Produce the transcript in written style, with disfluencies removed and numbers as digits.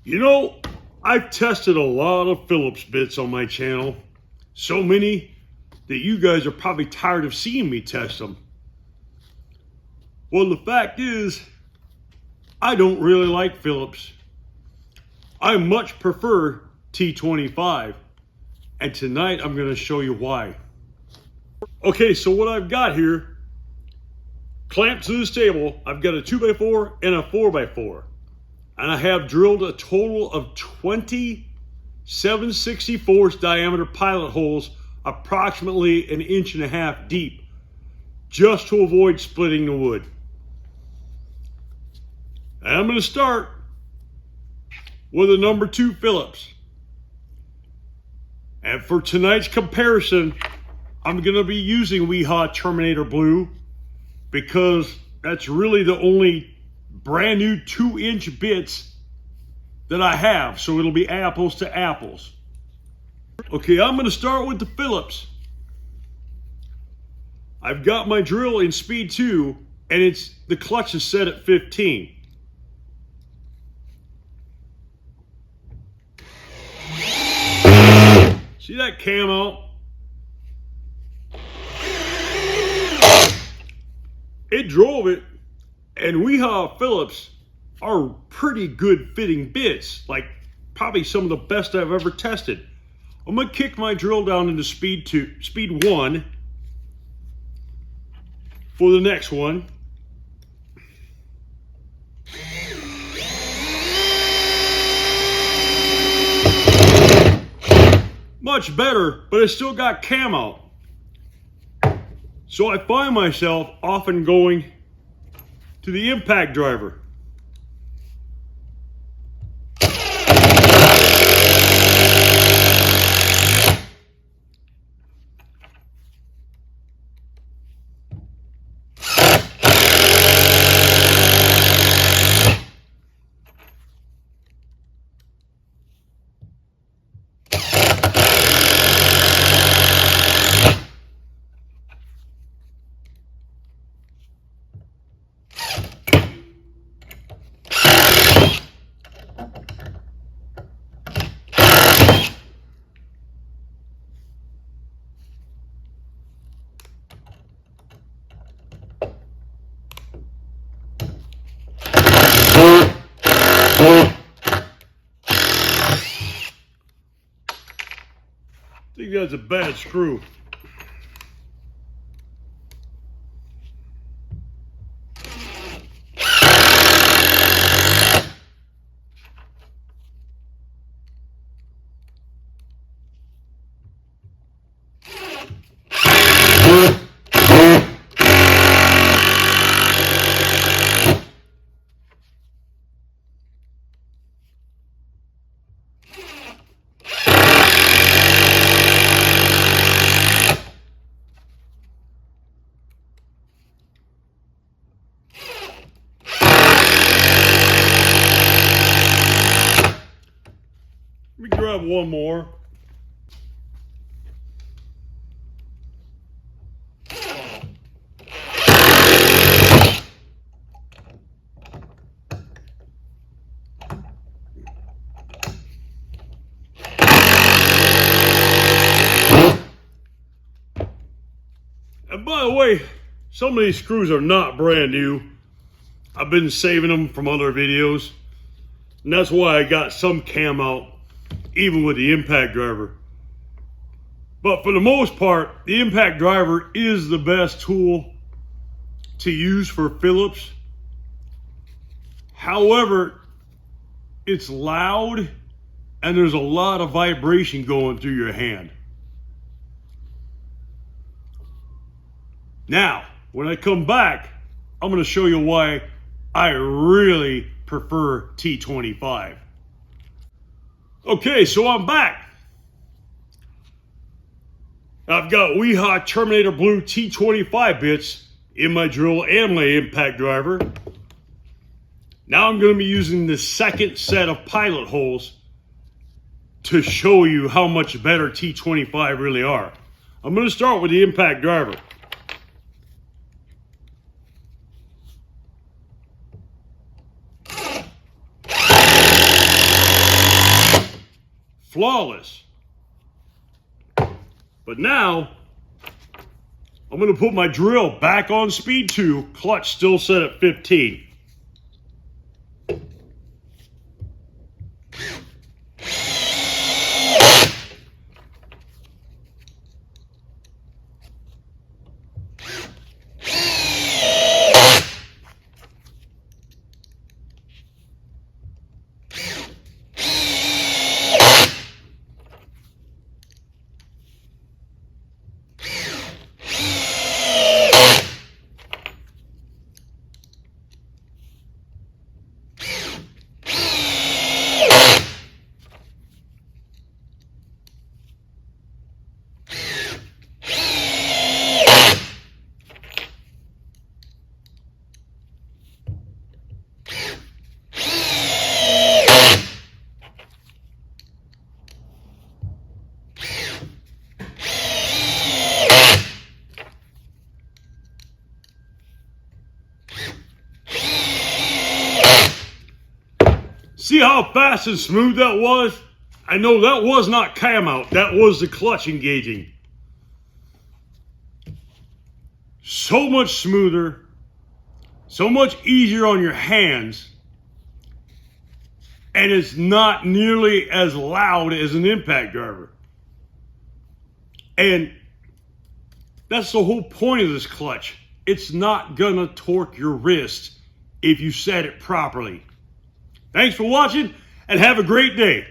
You know, I've tested a lot of Phillips bits on my channel. So many that you guys are probably tired of seeing me test them. Well, the fact is, I don't really like Phillips. I much prefer T25. And tonight I'm going to show you why. Okay, so what I've got here, clamped to this table, I've got a 2x4 and a 4x4. And I have drilled a total of 20 7/64 diameter pilot holes, approximately 1.5 inches deep, just to avoid splitting the wood. And I'm going to start with a number 2 Phillips. And for tonight's comparison, I'm going to be using Weehaw Terminator Blue because that's really the only brand new 2-inch bits that I have. So it'll be apples to apples. Okay, I'm going to start with the Phillips. I've got my drill in speed 2 and the clutch is set at 15. See that cam out? It drove it, and Weehaw Phillips are pretty good fitting bits, like probably some of the best I've ever tested. I'm gonna kick my drill down into speed 1 for the next one. Much better, but it's still got cam out. So I find myself often going to the impact driver. I think that's a bad screw. Let me grab one more. And by the way, some of these screws are not brand new. I've been saving them from other videos. And that's why I got some cam out, even with the impact driver. But for the most part, the impact driver is the best tool to use for Phillips. However, it's loud and there's a lot of vibration going through your hand. Now, when I come back, I'm going to show you why I really prefer T25. Okay, so I'm back. I've got Weehaw Terminator Blue T25 bits in my drill and my impact driver. Now I'm going to be using the second set of pilot holes to show you how much better T25 really are. I'm going to start with the impact driver. flawless. But now, I'm going to put my drill back on speed 2, clutch still set at 15. See how fast and smooth that was? I know that was not cam out, that was the clutch engaging. So much smoother, so much easier on your hands, and it's not nearly as loud as an impact driver. And that's the whole point of this clutch. It's not gonna torque your wrist if you set it properly. Thanks for watching, and have a great day.